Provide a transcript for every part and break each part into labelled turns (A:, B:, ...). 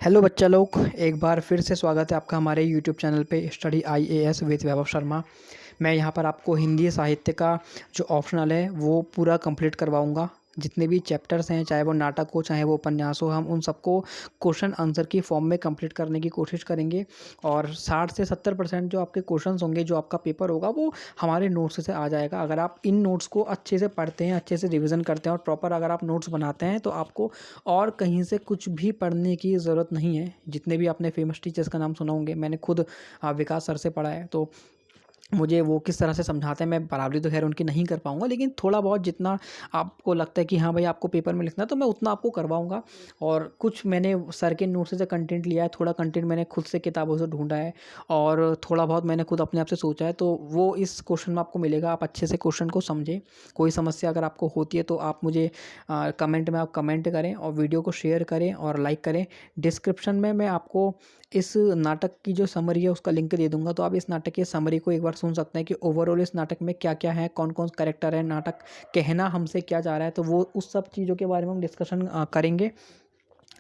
A: Hello बच्चा लोग, एक बार फिर से स्वागत है आपका हमारे यूट्यूब चैनल पे स्टडी आईएएस विद वैभव शर्मा। मैं यहाँ पर आपको हिंदी साहित्य का जो ऑप्शनल है वो पूरा कंप्लीट करवाऊँगा। जितने भी चैप्टर्स हैं, चाहे वो नाटक हो चाहे वो उपन्यास हो, हम उन सबको क्वेश्चन आंसर की फॉर्म में कंप्लीट करने की कोशिश करेंगे। और 60 से 70% जो आपके क्वेश्चंस होंगे, जो आपका पेपर होगा, वो हमारे नोट्स से आ जाएगा। अगर आप इन नोट्स को अच्छे से पढ़ते हैं, अच्छे से रिविज़न करते हैं और प्रॉपर अगर आप नोट्स बनाते हैं, तो आपको और कहीं से कुछ भी पढ़ने की ज़रूरत नहीं है। जितने भी आपने फेमस टीचर्स का नाम सुना होंगे, मैंने खुद विकास सर से पढ़ा है, तो मुझे वो किस तरह से समझाते हैं, मैं बराबरी तो खैर उनकी नहीं कर पाऊँगा, लेकिन थोड़ा बहुत जितना आपको लगता है कि हाँ भाई आपको पेपर में लिखना है, तो मैं उतना आपको करवाऊँगा। और कुछ मैंने सर के नोट से कंटेंट लिया है, थोड़ा कंटेंट मैंने खुद से किताबों से ढूँढा है और थोड़ा बहुत मैंने खुद अपने आप से सोचा है, तो वो इस क्वेश्चन में आपको मिलेगा। आप अच्छे से क्वेश्चन को समझें। कोई समस्या अगर आपको होती है तो आप मुझे कमेंट में आप कमेंट करें और वीडियो को शेयर करें और लाइक करें। डिस्क्रिप्शन में मैं आपको इस नाटक की जो समरी है उसका लिंक दे दूँगा, तो आप इस नाटक की समरी को एक बार सुन सकते हैं कि ओवरऑल इस नाटक में क्या-क्या है, कौन-कौन कैरेक्टर है, नाटक कहना हमसे क्या चाह रहा है, तो वो उस सब चीज़ों के बारे में हम डिस्कशन करेंगे।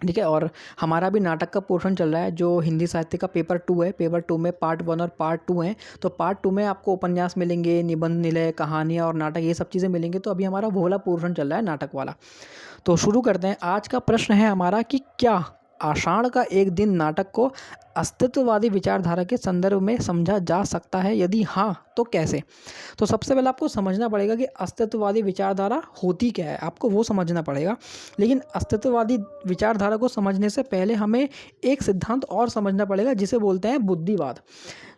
A: ठीक है? और हमारा भी नाटक का पोर्शन चल रहा है, जो हिंदी साहित्य का पेपर 2 है। पेपर 2 में पार्ट 1 और पार्ट 2 हैं। तो पार्ट 2 में आपको उपन्यास मिलेंगे, निबंध, निलय, कहानियाँ और नाटक, ये सब चीज़ें मिलेंगी। तो अभी हमारा वो वाला पोर्शन चल रहा है, नाटक वाला। तो शुरू करते हैं। आज का प्रश्न है हमारा कि क्या आषाढ़ का एक दिन नाटक को अस्तित्ववादी विचारधारा के संदर्भ में समझा जा सकता है? यदि हाँ, तो कैसे? तो सबसे पहले आपको समझना पड़ेगा कि अस्तित्ववादी विचारधारा होती क्या है, आपको वो समझना पड़ेगा। लेकिन अस्तित्ववादी विचारधारा को समझने से पहले हमें एक सिद्धांत और समझना पड़ेगा, जिसे बोलते हैं बुद्धिवाद।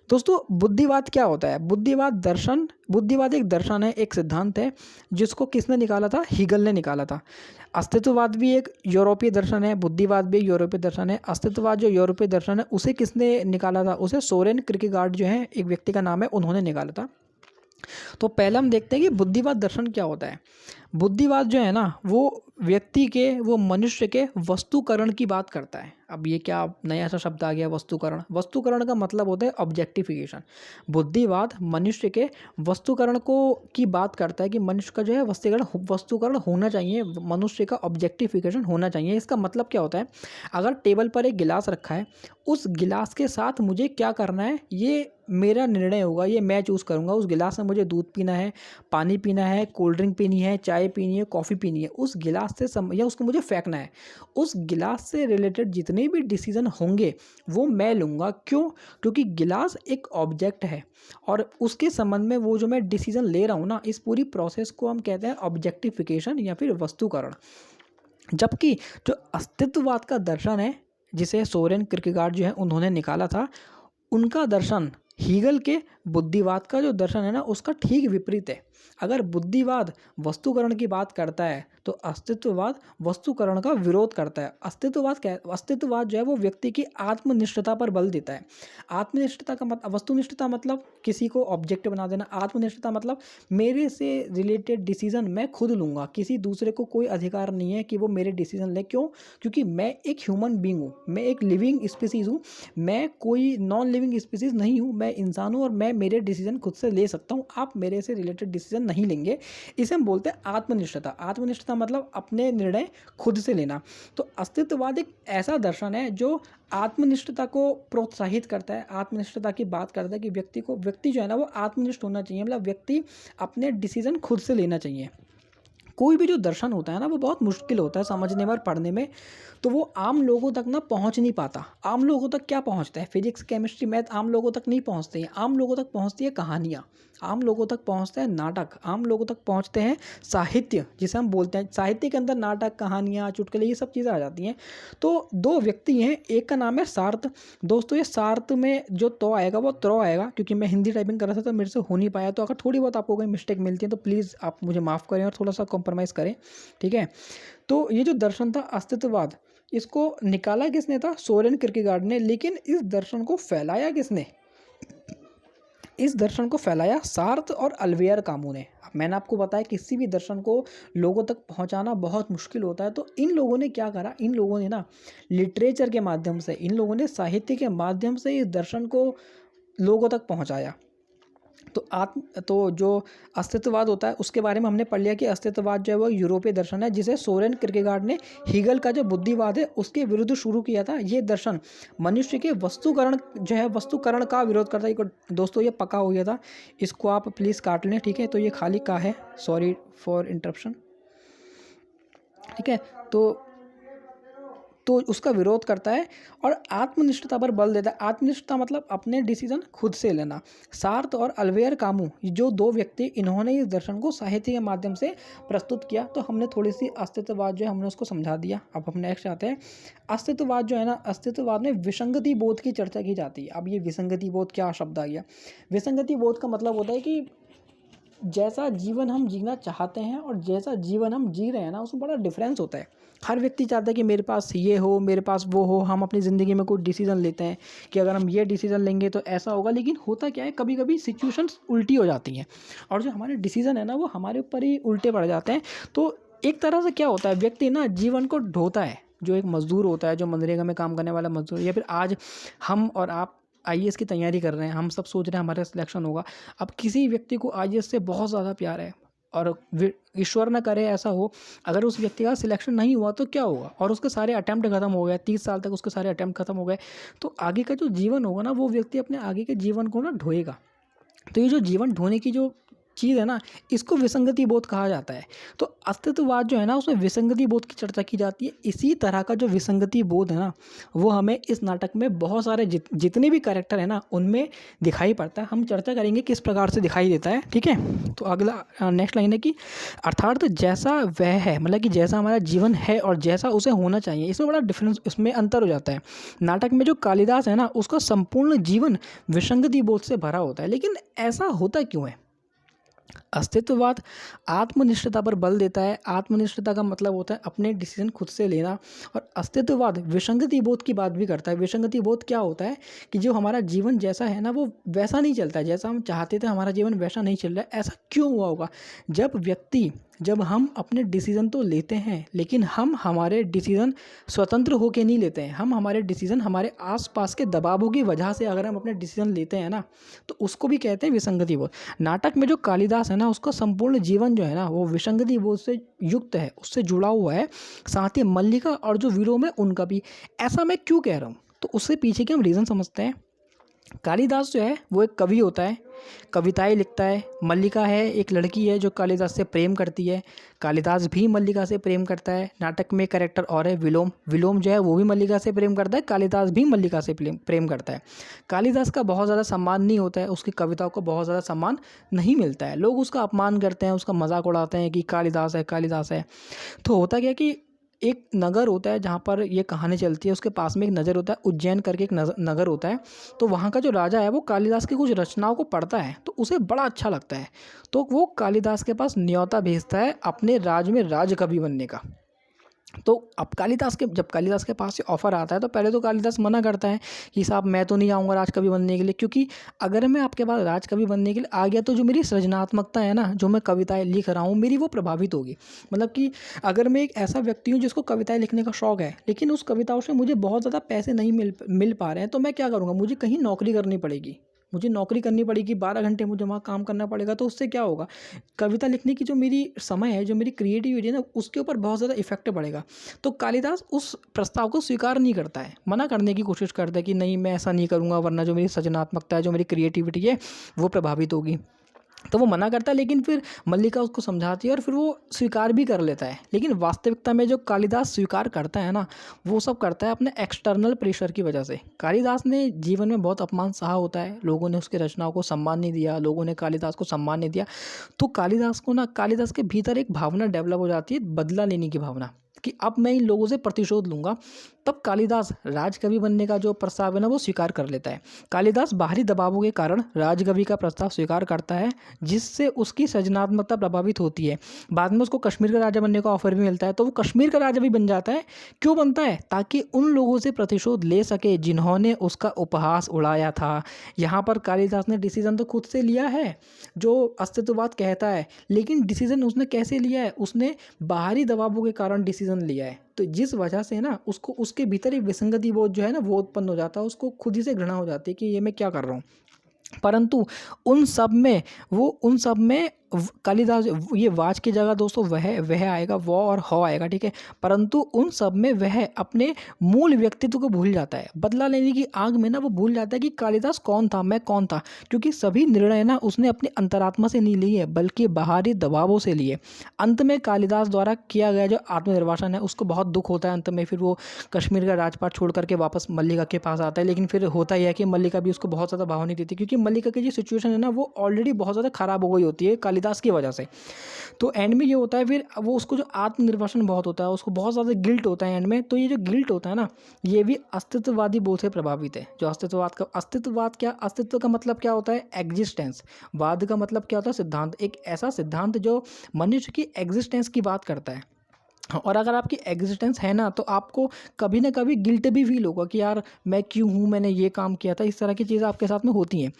A: दोस्तों, बुद्धिवाद क्या होता है? बुद्धिवाद एक दर्शन है, एक सिद्धांत है, जिसको किसने निकाला था? हीगल ने निकाला था। अस्तित्ववाद भी एक यूरोपीय दर्शन है, बुद्धिवाद भी एक यूरोपीय दर्शन है। अस्तित्ववाद जो यूरोपीय दर्शन है, उसे किसने निकाला था? उसे सोरेन किर्केगार्ड जो है, एक व्यक्ति का नाम है, उन्होंने निकाला था। तो पहले हम देखते हैं कि बुद्धिवाद दर्शन क्या होता है। बुद्धिवाद जो है ना, वो मनुष्य के वस्तुकरण की बात करता है। अब ये क्या नया सा शब्द आ गया, वस्तुकरण। वस्तुकरण का मतलब होता है ऑब्जेक्टिफिकेशन। बुद्धिवाद मनुष्य के वस्तुकरण को की बात करता है कि मनुष्य का जो है वस्तुकरण होना चाहिए, मनुष्य का ऑब्जेक्टिफिकेशन होना चाहिए। इसका मतलब क्या होता है? अगर टेबल पर एक गिलास रखा है, उस गिलास के साथ मुझे क्या करना है, ये मेरा निर्णय होगा, ये मैं चूज़ करूँगा। उस गिलास में मुझे दूध पीना है, पानी पीना है, कोल्ड ड्रिंक पीनी है, चाय पीनी है, कॉफ़ी पीनी है, उस गिलास से या उसको मुझे फेंकना है। उस गिलास से रिलेटेड जितने भी डिसीज़न होंगे, वो मैं लूँगा। क्यों? क्योंकि गिलास एक ऑब्जेक्ट है और उसके संबंध में वो जो मैं डिसीज़न ले रहा हूँ ना, इस पूरी प्रोसेस को हम कहते हैं ऑब्जेक्टिफिकेशन या फिर वस्तुकरण। जबकि जो अस्तित्ववाद का दर्शन है, जिसे सोरेन किर्केगार्ड जो है उन्होंने निकाला था, उनका दर्शन हीगल के बुद्धिवाद का जो दर्शन है ना, उसका ठीक विपरीत है। अगर बुद्धिवाद वस्तुकरण की बात करता है, तो अस्तित्ववाद वस्तुकरण का विरोध करता है। अस्तित्ववाद जो है वो व्यक्ति की आत्मनिष्ठता पर बल देता है। आत्मनिष्ठता का मतलब, वस्तुनिष्ठता मतलब किसी को ऑब्जेक्ट बना देना। आत्मनिष्ठता मतलब मेरे से रिलेटेड डिसीजन मैं खुद लूँगा, किसी दूसरे को कोई अधिकार नहीं है कि वो मेरे डिसीजन ले। क्यों? क्योंकि मैं एक ह्यूमन बींग हूँ, मैं एक लिविंग स्पीसीज़ हूँ, मैं कोई नॉन लिविंग स्पीसीज़ नहीं हूँ, मैं इंसान हूँ और मैं मेरे डिसीजन खुद से ले सकता हूँ। आप मेरे से रिलेटेड डिसीजन नहीं लेंगे। इसे हम बोलते हैं आत्मनिष्ठता। आत्मनिष्ठता मतलब अपने निर्णय खुद से लेना। तो अस्तित्ववाद एक ऐसा दर्शन है जो आत्मनिष्ठता को प्रोत्साहित करता है, आत्मनिष्ठता की बात करता है कि व्यक्ति जो है ना, वो आत्मनिष्ठ होना चाहिए। मतलब व्यक्ति अपने डिसीजन खुद से लेना चाहिए। कोई भी जो दर्शन होता है ना, वो बहुत मुश्किल होता है समझने में और पढ़ने में, तो वो आम लोगों तक ना पहुंच नहीं पाता। आम लोगों तक क्या पहुंचता है? फिजिक्स, केमिस्ट्री, मैथ आम लोगों तक नहीं पहुंचते हैं। आम लोगों तक पहुंचती है कहानियाँ, आम लोगों तक पहुंचते हैं नाटक, आम लोगों तक पहुंचते हैं साहित्य, जिसे हम बोलते हैं। साहित्य के अंदर नाटक, कहानियाँ, चुटकुले, ये सब चीज़ें आ जाती हैं। तो दो व्यक्ति हैं, एक का नाम है सार्थ। दोस्तों, ये सार्थ में जो तो आएगा वो त्रो आएगा, क्योंकि मैं हिंदी टाइपिंग कर रहा था तो मेरे से हो नहीं पाया। तो अगर थोड़ी बहुत आपको कोई मिस्टेक मिलती है तो प्लीज़ आप मुझे माफ़ करें और थोड़ा सा कॉम्प्रोमाइज़ करें, ठीक है? तो ये जो दर्शन था अस्तित्ववाद, इसको निकाला किसने था? सोरेन किर्केगार्ड ने। लेकिन इस दर्शन को फैलाया किसने? इस दर्शन को फैलाया सार्थ और अल्वेयर कामू ने। अब मैंने आपको बताया किसी भी दर्शन को लोगों तक पहुंचाना बहुत मुश्किल होता है, तो इन लोगों ने क्या करा? इन लोगों ने ना लिटरेचर के माध्यम से, इन लोगों ने साहित्य के माध्यम से इस दर्शन को लोगों तक पहुंचाया। तो जो अस्तित्ववाद होता है उसके बारे में हमने पढ़ लिया कि अस्तित्ववाद जो है वो यूरोपीय दर्शन है, जिसे सोरेन किरकेगार्ड ने हीगल का जो बुद्धिवाद है उसके विरुद्ध शुरू किया था। ये दर्शन मनुष्य के वस्तुकरण जो है वस्तुकरण का विरोध करता है। दोस्तों ये पका हो गया था, इसको आप प्लीज़ काट लें, ठीक है। तो ये खाली का है, सॉरी फॉर इंटरप्शन, ठीक है। तो उसका विरोध करता है और आत्मनिष्ठता पर बल देता है। आत्मनिष्ठता मतलब अपने डिसीजन खुद से लेना। सार्थ और अल्वेयर कामू जो दो व्यक्ति, इन्होंने इस दर्शन को साहित्य के माध्यम से प्रस्तुत किया। तो हमने थोड़ी सी अस्तित्ववाद जो है हमने उसको समझा दिया। अब हम नेक्स्ट आते हैं। अस्तित्ववाद जो है ना, अस्तित्ववाद में विसंगति बोध की चर्चा की जाती है। अब ये विसंगति बोध क्या शब्द आ गया? विसंगति बोध का मतलब होता है कि जैसा जीवन हम जीना चाहते हैं और जैसा जीवन हम जी रहे हैं ना, उसमें बड़ा डिफरेंस होता है। हर व्यक्ति चाहता है कि मेरे पास ये हो, मेरे पास वो हो। हम अपनी ज़िंदगी में कोई डिसीज़न लेते हैं कि अगर हम ये डिसीज़न लेंगे तो ऐसा होगा, लेकिन होता क्या है, कभी कभी सिचुएशंस उल्टी हो जाती हैं और जो हमारे डिसीज़न है ना वो हमारे ऊपर ही उल्टे पड़ जाते हैं। तो एक तरह से क्या होता है, व्यक्ति ना जीवन को ढोता है। जो एक मज़दूर होता है, जो मनरेगा में काम करने वाला मज़दूर, या फिर आज हम और आप आईएएस की तैयारी कर रहे हैं, हम सब सोच रहे हैं हमारा सिलेक्शन होगा। अब किसी व्यक्ति को आईएएस से बहुत ज़्यादा प्यार है और ईश्वर ना करे ऐसा हो, अगर उस व्यक्ति का सिलेक्शन नहीं हुआ तो क्या होगा, और उसके सारे अटैम्प्ट खत्म हो गए, 30 साल तक उसके सारे अटैम्प्ट खत्म हो गए। तो आगे का जो जीवन होगा ना, वो व्यक्ति अपने आगे के जीवन को ना ढोएगा। तो ये जो जीवन ढोने की जो चीज़ है ना, इसको विसंगति बोध कहा जाता है। तो अस्तित्ववाद जो है ना, उसमें विसंगति बोध की चर्चा की जाती है। इसी तरह का जो विसंगति बोध है ना, वो हमें इस नाटक में बहुत सारे जितने भी कैरेक्टर है ना, उनमें दिखाई पड़ता है। हम चर्चा करेंगे किस प्रकार से दिखाई देता है, ठीक है। तो अगला नेक्स्ट लाइन है कि अर्थात जैसा वह है, मतलब कि जैसा हमारा जीवन है और जैसा उसे होना चाहिए, इसमें बड़ा डिफरेंस, इसमें अंतर हो जाता है। नाटक में जो कालिदास है ना, उसका संपूर्ण जीवन विसंगति बोध से भरा होता है। लेकिन ऐसा होता क्यों है? अस्तित्ववाद आत्मनिष्ठता पर बल देता है। आत्मनिष्ठता का मतलब होता है अपने डिसीजन खुद से लेना। और अस्तित्ववाद विसंगति बोध की बात भी करता है। विसंगति बोध क्या होता है कि जो हमारा जीवन जैसा है ना, वो वैसा नहीं चलता है, जैसा हम चाहते थे हमारा जीवन वैसा नहीं चल रहा है। ऐसा क्यों हुआ होगा? जब हम अपने डिसीज़न तो लेते हैं, लेकिन हम हमारे डिसीज़न स्वतंत्र होकर नहीं लेते हैं। हम हमारे डिसीज़न हमारे आसपास के दबावों की वजह से अगर हम अपने डिसीज़न लेते हैं ना, तो उसको भी कहते हैं विसंगति बोध। नाटक में जो कालिदास है ना, उसका संपूर्ण जीवन जो है ना, वो विसंगति बोध से युक्त है, उससे जुड़ा हुआ है। साथ ही मल्लिका और जो वीरों में उनका भी। ऐसा मैं क्यों कह रहा हूँ, तो उससे पीछे के हम रीज़न समझते हैं। कालिदास जो है वो एक कवि होता है, कविताएं लिखता है। मल्लिका है, एक लड़की है जो कालिदास से प्रेम करती है। कालिदास भी मल्लिका से प्रेम करता है। नाटक में कैरेक्टर और है विलोम। विलोम जो है वो भी मल्लिका से प्रेम करता है। कालिदास भी मल्लिका से प्रेम करता है। कालिदास का बहुत ज़्यादा सम्मान नहीं होता है, उसकी कविताओं को बहुत ज़्यादा सम्मान नहीं मिलता है। लोग उसका अपमान करते हैं, उसका मजाक उड़ाते हैं कि कालिदास है, कालिदास है। तो होता क्या कि एक नगर होता है जहाँ पर ये कहानी चलती है, उसके पास में एक नगर होता है, उज्जैन करके एक नगर होता है। तो वहाँ का जो राजा है वो कालिदास की कुछ रचनाओं को पढ़ता है, तो उसे बड़ा अच्छा लगता है। तो वो कालिदास के पास न्योता भेजता है अपने राज्य में राजकवि बनने का। तो अब जब कालिदास के पास से ऑफ़र आता है, तो पहले तो कालिदास मना करता है कि साहब मैं तो नहीं आऊँगा राजकवि बनने के लिए, क्योंकि अगर मैं आपके पास राजकवि बनने के लिए आ गया तो जो मेरी सृजनात्मकता है ना, जो मैं कविताएं लिख रहा हूँ, मेरी वो प्रभावित होगी। मतलब कि अगर मैं एक ऐसा व्यक्ति हूँ जिसको कविताएं लिखने का शौक़ है, लेकिन उस कविताओं से मुझे बहुत ज़्यादा पैसे नहीं मिल पा रहे हैं, तो मैं क्या करूँगा? मुझे कहीं नौकरी करनी पड़ेगी, मुझे नौकरी करनी पड़ेगी, 12 घंटे मुझे वहाँ काम करना पड़ेगा। तो उससे क्या होगा? कविता लिखने की जो मेरी समय है, जो मेरी क्रिएटिविटी है ना, उसके ऊपर बहुत ज़्यादा इफेक्ट पड़ेगा। तो कालिदास उस प्रस्ताव को स्वीकार नहीं करता है, मना करने की कोशिश करता है कि नहीं मैं ऐसा नहीं करूँगा, वरना जो मेरी सृजनात्मकता है, जो मेरी क्रिएटिविटी है, वो प्रभावित होगी। तो वो मना करता है, लेकिन फिर मल्लिका उसको समझाती है और फिर वो स्वीकार भी कर लेता है। लेकिन वास्तविकता में जो कालिदास स्वीकार करता है ना, वो सब करता है अपने एक्सटर्नल प्रेशर की वजह से। कालिदास ने जीवन में बहुत अपमान सहा होता है, लोगों ने उसके रचनाओं को सम्मान नहीं दिया, लोगों ने कालिदास को सम्मान नहीं दिया। तो कालिदास के भीतर एक भावना डेवलप हो जाती है, बदला लेने की भावना, कि अब मैं इन लोगों से प्रतिशोध लूँगा। तब कालिदास राजकवि बनने का जो प्रस्ताव है ना, वो स्वीकार कर लेता है। कालिदास बाहरी दबावों के कारण राजकवि का प्रस्ताव स्वीकार करता है, जिससे उसकी सृजनात्मकता प्रभावित होती है। बाद में उसको कश्मीर का राजा बनने का ऑफर भी मिलता है, तो वो कश्मीर का राजा भी बन जाता है। क्यों बनता है? ताकि उन लोगों से प्रतिशोध ले सके जिन्होंने उसका उपहास उड़ाया था। यहाँ पर कालिदास ने डिसीजन तो खुद से लिया है, जो अस्तित्ववाद कहता है, लेकिन डिसीजन उसने कैसे लिया है? उसने बाहरी दबावों के कारण डिसीजन लिया है। तो जिस वजह से ना उसको उसके भीतर एक विसंगति बोध जो है ना, वो उत्पन्न हो जाता है। उसको खुद ही से घृणा हो जाती है कि ये मैं क्या कर रहा हूँ। परंतु उन सब में कालिदास ये वाच की जगह दोस्तों वह आएगा, व और ह आएगा, ठीक है। परंतु उन सब में वह अपने मूल व्यक्तित्व को भूल जाता है। बदला लेने की आग में ना वो भूल जाता है कि कालिदास कौन था, मैं कौन था, क्योंकि सभी निर्णय ना उसने अपनी अंतरात्मा से नहीं लिए बल्कि बाहरी दबावों से लिए। अंत में कालिदास द्वारा किया गया जो आत्मनिर्वासन है उसको बहुत दुख होता है। अंत में फिर वो कश्मीर का राजपाट छोड़ करके वापस मल्लिका के पास आता है, लेकिन फिर होता ही है कि मल्लिका भी उसको बहुत ज़्यादा भाव नहीं देती, क्योंकि मल्लिका की जो सिचुएशन है ना वो ऑलरेडी बहुत ज़्यादा खराब हो गई होती है कालिदास की वजह से। तो एंड में ये होता है, फिर वो उसको जो आत्मनिर्वासन बहुत होता है, उसको बहुत ज़्यादा गिल्ट होता है एंड में। तो ये जो गिल्ट होता है ना, ये भी अस्तित्ववादी बोध से प्रभावित है। जो अस्तित्व का मतलब क्या होता है, एग्जिस्टेंस। वाद का मतलब क्या होता है, सिद्धांत। एक ऐसा सिद्धांत जो मनुष्य की एग्जिस्टेंस की बात करता है। और अगर आपकी एग्जिस्टेंस है ना, तो आपको कभी ना कभी गिल्ट भी फील होगा कि यार मैं क्यों हूँ, मैंने ये काम किया था। इस तरह की चीज़ें आपके साथ में होती हैं।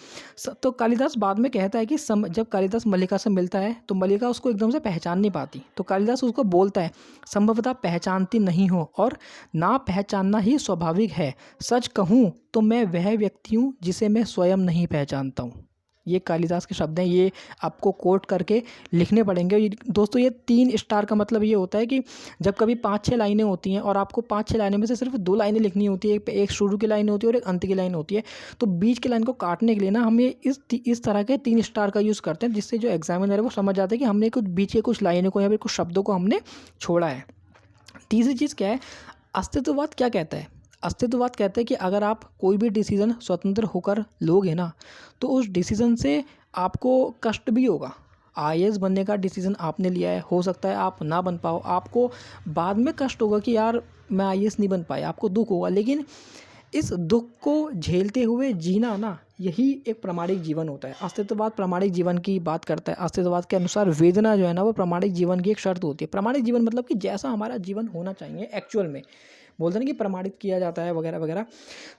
A: तो कालिदास बाद में कहता है कि जब कालिदास मल्लिका से मिलता है तो मल्लिका उसको एकदम से पहचान नहीं पाती। तो कालिदास उसको बोलता है, संभवतः पहचानती नहीं हो और ना पहचानना ही स्वाभाविक है। सच कहूँ तो मैं वह व्यक्ति हूँ जिसे मैं स्वयं नहीं पहचानता हूँ। ये कालिदास के शब्द हैं, ये आपको कोट करके लिखने पड़ेंगे। दोस्तों ये 3 स्टार का मतलब ये होता है कि जब कभी 5-6 लाइनें होती हैं और आपको 5-6 लाइनें में से सिर्फ 2 लाइनें लिखनी होती है, एक शुरू की लाइन होती है और एक अंत की लाइन होती है, तो बीच की लाइन को काटने के लिए ना हम ये इस तरह के 3 स्टार का यूज़ करते हैं, जिससे जो एग्जामिनर है वो समझ जाता है कि हमने कुछ बीच के कुछ लाइनों को या फिर कुछ शब्दों को हमने छोड़ा है। तीसरी चीज़ क्या है, अस्तित्ववाद क्या कहता है। अस्तित्ववाद कहते हैं कि अगर आप कोई भी डिसीज़न स्वतंत्र होकर लोगे ना, तो उस डिसीज़न से आपको कष्ट भी होगा। आईएएस बनने का डिसीज़न आपने लिया है, हो सकता है आप ना बन पाओ, आपको बाद में कष्ट होगा कि यार मैं आईएएस नहीं बन पाया, आपको दुख होगा। लेकिन इस दुख को झेलते हुए जीना ना, यही एक प्रामाणिक जीवन होता है। अस्तित्ववाद प्रामाणिक जीवन की बात करता है। अस्तित्ववाद के अनुसार वेदना जो है ना वो प्रामाणिक जीवन की एक शर्त होती है। प्रामाणिक जीवन मतलब कि जैसा हमारा जीवन होना चाहिए एक्चुअल में, बोलते हैं ना कि प्रमाणित किया जाता है वगैरह वगैरह।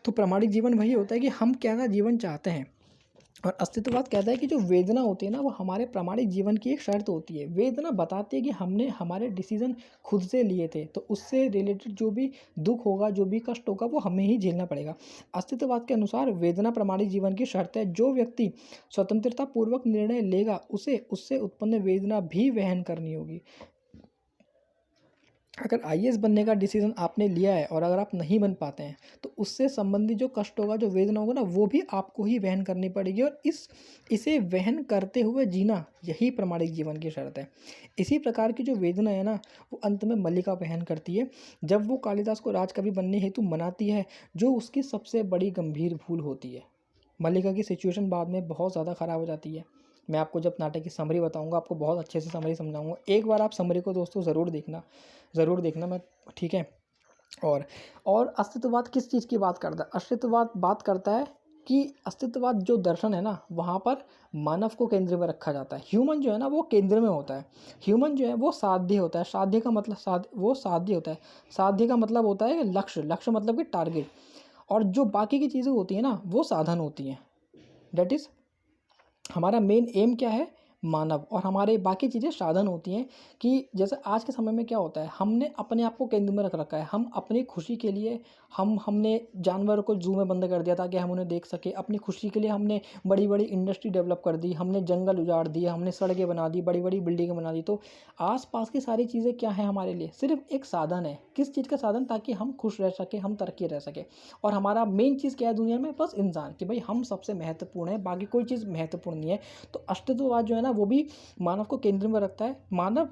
A: तो प्रामाणिक जीवन वही होता है कि हम कैसा जीवन चाहते हैं। और अस्तित्ववाद कहता है कि जो वेदना होती है ना वो हमारे प्रामाणिक जीवन की एक शर्त होती है। वेदना बताती है कि हमने हमारे डिसीजन खुद से लिए थे, तो उससे रिलेटेड जो भी दुख होगा, जो भी कष्ट होगा, वो हमें ही झेलना पड़ेगा। अस्तित्ववाद के अनुसार वेदना प्रामाणिक जीवन की शर्त है। जो व्यक्ति स्वतंत्रता पूर्वक निर्णय लेगा उसे उससे उत्पन्न वेदना भी वहन करनी होगी। अगर आईएएस बनने का डिसीज़न आपने लिया है और अगर आप नहीं बन पाते हैं, तो उससे संबंधित जो कष्ट होगा, जो वेदना होगा ना, वो भी आपको ही वहन करनी पड़ेगी। और इसे वहन करते हुए जीना, यही प्रामाणिक जीवन की शर्त है। इसी प्रकार की जो वेदना है ना, वो अंत में मल्लिका वहन करती है, जब वो कालिदास को राजकवि बनने हेतु मनाती है, जो उसकी सबसे बड़ी गंभीर भूल होती है। मल्लिका की सिचुएशन बाद में बहुत ज़्यादा ख़राब हो जाती है। मैं आपको जब नाटक की समरी बताऊंगा, आपको बहुत अच्छे से समरी समझाऊंगा। एक बार आप समरी को दोस्तों ज़रूर देखना मैं, ठीक है। और अस्तित्ववाद किस चीज़ की बात करता है, अस्तित्ववाद बात करता है कि अस्तित्ववाद जो दर्शन है ना, वहाँ पर मानव को केंद्र में रखा जाता है। ह्यूमन जो है ना वो केंद्र में होता है। ह्यूमन जो है वो साध्य होता है। साध्य का मतलब साध्य होता है। साध्य का मतलब होता है लक्ष्य मतलब कि टारगेट। और जो बाकी की चीज़ें होती हैं ना वो साधन होती हैं। डेट इज़ हमारा मेन एम क्या है, मानव, और हमारे बाकी चीज़ें साधन होती हैं। कि जैसे आज के समय में क्या होता है, हमने अपने आप को केंद्र में रख रखा है। हम अपनी खुशी के लिए हमने जानवरों को जू में बंद कर दिया ताकि हम उन्हें देख सके। अपनी खुशी के लिए हमने बड़ी बड़ी इंडस्ट्री डेवलप कर दी, हमने जंगल उजाड़ दिए, हमने सड़कें बना दी, बड़ी बड़ी बिल्डिंगें बना दी। तो आसपास की सारी चीज़ें क्या है हमारे लिए, सिर्फ एक साधन है। किस चीज़ का साधन, ताकि हम खुश रह सके, हम तरक्की रह सके। और हमारा मेन चीज़ क्या है दुनिया में, बस इंसान, कि भाई हम सबसे महत्वपूर्ण है, बाकी कोई चीज़ महत्वपूर्ण नहीं है। तो अस्तित्ववाद जो है ना वो भी मानव को केंद्र में रखता है। मानव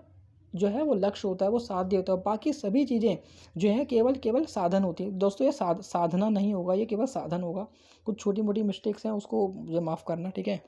A: जो है वो लक्ष्य होता है, वो साध्य होता है। बाकी सभी चीज़ें जो है केवल साधन होती है। दोस्तों ये साधना नहीं होगा, ये केवल साधन होगा। कुछ छोटी मोटी मिस्टेक्स हैं उसको मुझे माफ़ करना, ठीक है।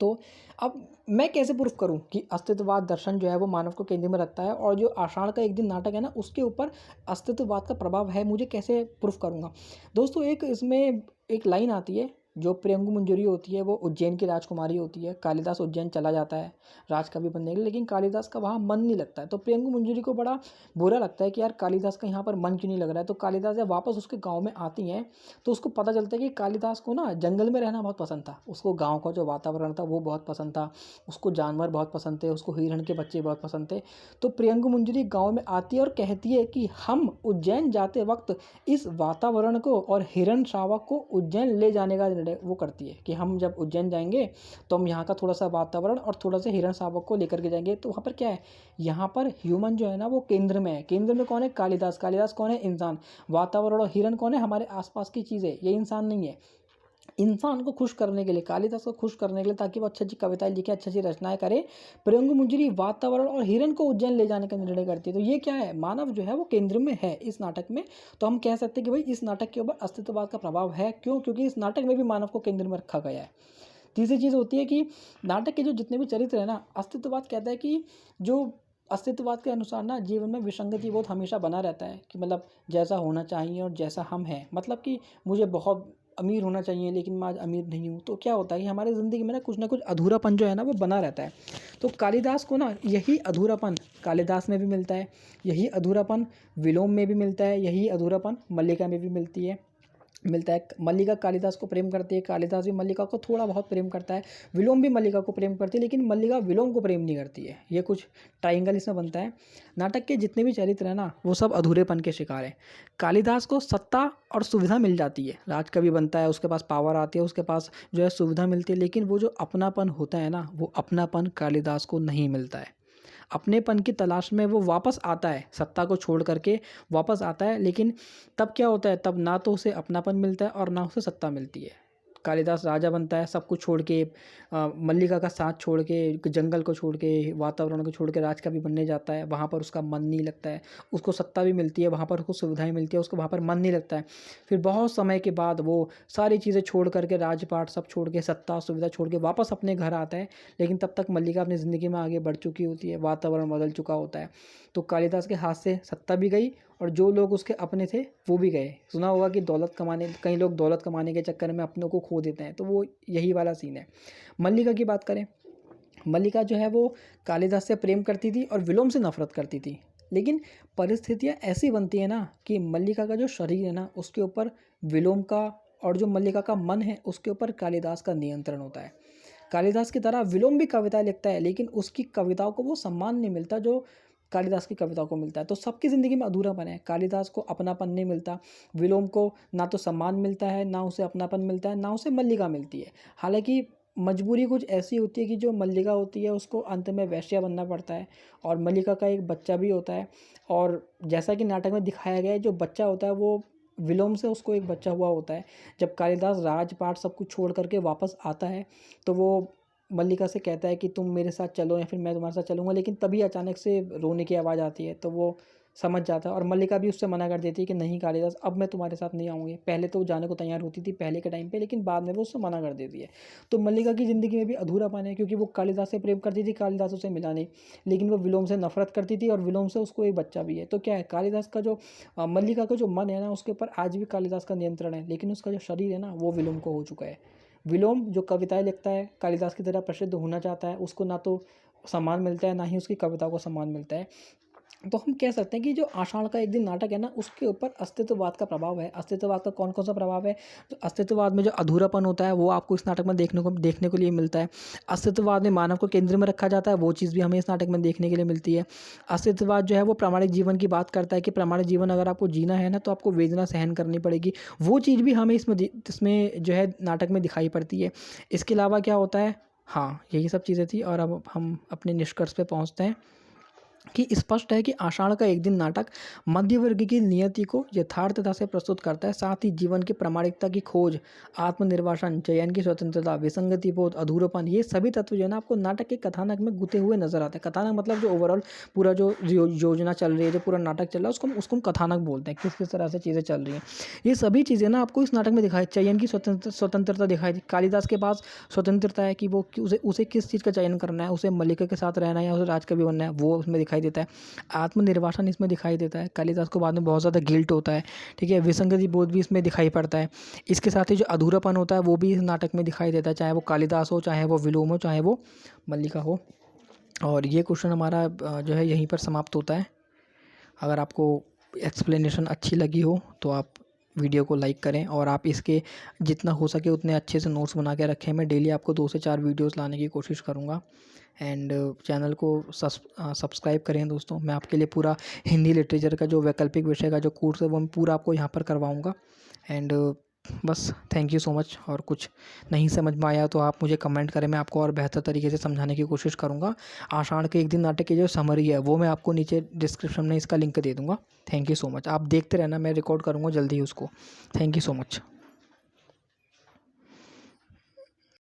A: तो अब मैं कैसे प्रूफ करूं कि अस्तित्ववाद दर्शन जो है वो मानव को केंद्र में रखता है, और जो आषाढ़ का एक दिन नाटक है ना उसके ऊपर अस्तित्ववाद का प्रभाव है, मुझे कैसे प्रूफ करूंगा। दोस्तों एक इसमें एक लाइन आती है, जो प्रियंगु मंजूरी होती है वो उज्जैन की राजकुमारी होती है। कालिदास उज्जैन चला जाता है राजकवि बनने के लिए, लेकिन कालिदास का वहाँ मन नहीं लगता है। तो प्रियंगु मंजूरी को बड़ा बुरा लगता है कि यार कालिदास का यहाँ पर मन क्यों नहीं लग रहा है। तो कालिदास जब वापस उसके गाँव में आती हैं तो उसको पता चलता है कि कालिदास को ना जंगल में रहना बहुत पसंद था, उसको गाँव का जो वातावरण था वो बहुत पसंद था, उसको जानवर बहुत पसंद थे, उसको हिरण के बच्चे बहुत पसंद थे। तो प्रियंगु मंजूरी गाँव में आती है और कहती है कि हम उज्जैन जाते वक्त इस वातावरण को और हिरण शावक को उज्जैन ले जाने का निर्णय वो करती है कि हम जब उज्जैन जाएंगे तो हम यहाँ का थोड़ा सा वातावरण और थोड़ा सा हिरण शावक को लेकर के जाएंगे। तो वहाँ पर क्या है, यहाँ पर ह्यूमन जो है ना वो केंद्र में है। केंद्र में कौन है, कालिदास। कालिदास कौन है, इंसान। वातावरण और हिरण कौन है, हमारे आसपास की चीज़ें, ये इंसान नहीं है। इंसान को खुश करने के लिए, कालिदास को खुश करने के लिए, ताकि वो अच्छी अच्छी कविताएं लिखे, अच्छी अच्छी रचनाएं करे, प्रयंग मुंजरी वातावरण और हिरण को उज्जैन ले जाने का निर्णय करती है। तो ये क्या है, मानव जो है वो केंद्र में है इस नाटक में। तो हम कह सकते हैं कि भाई इस नाटक के ऊपर अस्तित्ववाद का प्रभाव है। क्यों, क्योंकि इस नाटक में भी मानव को केंद्र में रखा गया है। तीसरी चीज़ होती है कि नाटक के जो जितने भी चरित्र है ना, अस्तित्ववाद कहता है कि जो अस्तित्ववाद के अनुसार ना जीवन में विसंगति बहुत हमेशा बना रहता है, कि मतलब जैसा होना चाहिए और जैसा हम हैं। मतलब कि मुझे बहुत अमीर होना चाहिए लेकिन मैं आज अमीर नहीं हूँ, तो क्या होता है कि हमारी ज़िंदगी में ना कुछ अधूरापन जो है ना वो बना रहता है। तो कालिदास को ना यही अधूरापन कालिदास में भी मिलता है, यही अधूरापन विलोम में भी मिलता है, यही अधूरापन मल्लिका में भी मिलता है। मल्लिका कालिदास को प्रेम करती है, कालिदास भी मल्लिका को थोड़ा बहुत प्रेम करता है, विलोम भी मल्लिका को प्रेम करती है, लेकिन मल्लिका विलोम को प्रेम नहीं करती है। ये कुछ ट्राइंगल इसमें बनता है। नाटक के जितने भी चरित्र हैं ना वो सब अधूरेपन के शिकार हैं। कालिदास को सत्ता और सुविधा मिल जाती है, राजकवि बनता है, उसके पास पावर आती है, उसके पास जो है सुविधा मिलती है, लेकिन वो जो अपनापन होता है ना, वो अपनापन कालिदास को नहीं मिलता है। अपनेपन की तलाश में वो वापस आता है, सत्ता को छोड़ करके वापस आता है, लेकिन तब क्या होता है, तब ना तो उसे अपनापन मिलता है और ना उसे सत्ता मिलती है। कालिदास राजा बनता है, सब कुछ छोड़ के, मल्लिका का साथ छोड़ के, जंगल को छोड़ के, वातावरण को छोड़ के राजकवि बनने जाता है। वहाँ पर उसका मन नहीं लगता है, उसको सत्ता भी मिलती है, वहाँ पर उसको सुविधाएं मिलती है, उसको वहाँ पर मन नहीं लगता है। फिर बहुत समय के बाद वो सारी चीज़ें छोड़ करके, राजपाट सब छोड़ के, सत्ता सुविधा छोड़ के वापस अपने घर आता है। लेकिन तब तक मल्लिका अपनी ज़िंदगी में आगे बढ़ चुकी होती है, वातावरण बदल चुका होता है। तो कालिदास के हाथ से सत्ता भी गई और जो लोग उसके अपने थे वो भी गए। सुना होगा कि कई लोग दौलत कमाने के चक्कर में अपनों को खो देते हैं, तो वो यही वाला सीन है। मल्लिका की बात करें, मल्लिका जो है वो कालिदास से प्रेम करती थी और विलोम से नफरत करती थी। लेकिन परिस्थितियाँ ऐसी बनती है ना कि मल्लिका का जो शरीर है ना उसके ऊपर विलोम का, और जो मल्लिका का मन है उसके ऊपर कालिदास का नियंत्रण होता है। कालिदास की तरह विलोम भी कविताएं लिखता है, लेकिन उसकी कविताओं को वो सम्मान नहीं मिलता जो कालिदास की कविताओं को मिलता है। तो सबकी ज़िंदगी में अधूरापन है। कालिदास को अपनापन नहीं मिलता, विलोम को ना तो सम्मान मिलता है, ना उसे अपनापन मिलता है, ना उसे मल्लिका मिलती है। हालांकि मजबूरी कुछ ऐसी होती है कि जो मल्लिका होती है उसको अंत में वेश्या बनना पड़ता है, और मल्लिका का एक बच्चा भी होता है। और जैसा कि नाटक में दिखाया गया है, जो बच्चा होता है वो विलोम से उसको एक बच्चा हुआ होता है। जब कालिदास राजपाट सब कुछ छोड़ करके वापस आता है तो वो मल्लिका से कहता है कि तुम मेरे साथ चलो या फिर मैं तुम्हारे साथ चलूँगा, लेकिन तभी अचानक से रोने की आवाज़ आती है, तो वो समझ जाता है। और मल्लिका भी उससे मना कर देती है कि नहीं कालिदास, अब मैं तुम्हारे साथ नहीं आऊँगी। पहले तो वो जाने को तैयार होती थी पहले के टाइम पे, लेकिन बाद में वो उससे मना कर देती है। तो मल्लिका की ज़िंदगी में भी अधूरापन है, क्योंकि वो कालिदास से प्रेम करती थी, कालिदास उसे मिला नहीं, लेकिन वो विलोम से नफरत करती थी और विलोम से उसको एक बच्चा भी है। तो क्या है, कालिदास का जो मल्लिका का जो मन है ना उसके ऊपर आज भी कालिदास का नियंत्रण है, लेकिन उसका जो शरीर है ना वो विलोम को हो चुका है। विलोम जो कविताएं लिखता है, कालिदास की तरह प्रसिद्ध होना चाहता है, उसको ना तो सम्मान मिलता है, ना ही उसकी कविताओं को सम्मान मिलता है। तो हम कह सकते हैं कि जो आषाढ़ का एक दिन नाटक है ना उसके ऊपर अस्तित्ववाद का प्रभाव है। अस्तित्ववाद का कौन कौन सा प्रभाव है, तो अस्तित्ववाद में जो अधूरापन होता है वो आपको इस नाटक में देखने को लिए मिलता है। अस्तित्ववाद में मानव को केंद्र में रखा जाता है, वो चीज़ भी हमें इस नाटक में देखने के लिए मिलती है। अस्तित्ववाद जो है वो प्रामाणिक जीवन की बात करता है कि प्रामाणिक जीवन अगर आपको जीना है ना तो आपको वेदना सहन करनी पड़ेगी, वो चीज़ भी हमें इसमें जो है नाटक में दिखाई पड़ती है। इसके अलावा क्या होता है, हाँ यही सब चीज़ें थी। और अब हम अपने निष्कर्ष पे पहुँचते हैं कि स्पष्ट है कि आषाढ़ का एक दिन नाटक मध्य वर्ग की नियति को यथार्थता से प्रस्तुत करता है, साथ ही जीवन की प्रामाणिकता की खोज, आत्मनिर्वासन, चयन की स्वतंत्रता, विसंगति बोध, अधूरापन, ये सभी तत्व जो है ना आपको नाटक के कथानक में गुथे हुए नजर आते हैं। कथानक मतलब जो ओवरऑल पूरा जो योजना चल रही है, जो पूरा नाटक चल रहा है, उसको हम कथानक बोलते हैं। किस किस तरह से चीज़ें चल रही हैं, ये सभी चीज़ें ना आपको इस नाटक में दिखाई। चयन की स्वतंत्रता दिखाई दी, कालिदास के पास स्वतंत्रता है कि वो उसे किस चीज़ का चयन करना है, उसे मल्लिका के साथ रहना है या उसे राजकवि बनना है, वो उसमें दिखाई देता है। आत्मनिर्वासन इसमें दिखाई देता है, कालिदास को बाद में बहुत ज़्यादा गिल्ट होता है, ठीक है। विसंगति बोध भी इसमें दिखाई पड़ता है। इसके साथ ही जो अधूरापन होता है वो भी इस नाटक में दिखाई देता है, चाहे वो कालिदास हो, चाहे वो विलोम हो, चाहे वो मल्लिका हो। और ये क्वेश्चन हमारा जो है यहीं पर समाप्त होता है। अगर आपको एक्सप्लेनेशन अच्छी लगी हो तो आप वीडियो को लाइक करें, और आप इसके जितना हो सके उतने अच्छे से नोट्स बना के रखें। मैं डेली आपको 2 से 4 वीडियोस लाने की कोशिश करूँगा। एंड चैनल को सब्सक्राइब करें दोस्तों। मैं आपके लिए पूरा हिंदी लिटरेचर का जो वैकल्पिक विषय का जो कोर्स है वो मैं पूरा आपको यहाँ पर करवाऊँगा। एंड बस थैंक यू सो मच। और कुछ नहीं समझ में आया तो आप मुझे कमेंट करें, मैं आपको और बेहतर तरीके से समझाने की कोशिश करूँगा। आषाढ़ के एक दिन नाटक की जो समरी है वो मैं आपको नीचे डिस्क्रिप्शन में इसका लिंक दे दूँगा। Thank you so much. आप देखते रहना, मैं रिकॉर्ड करूँगा जल्दी ही उसको। Thank you so much.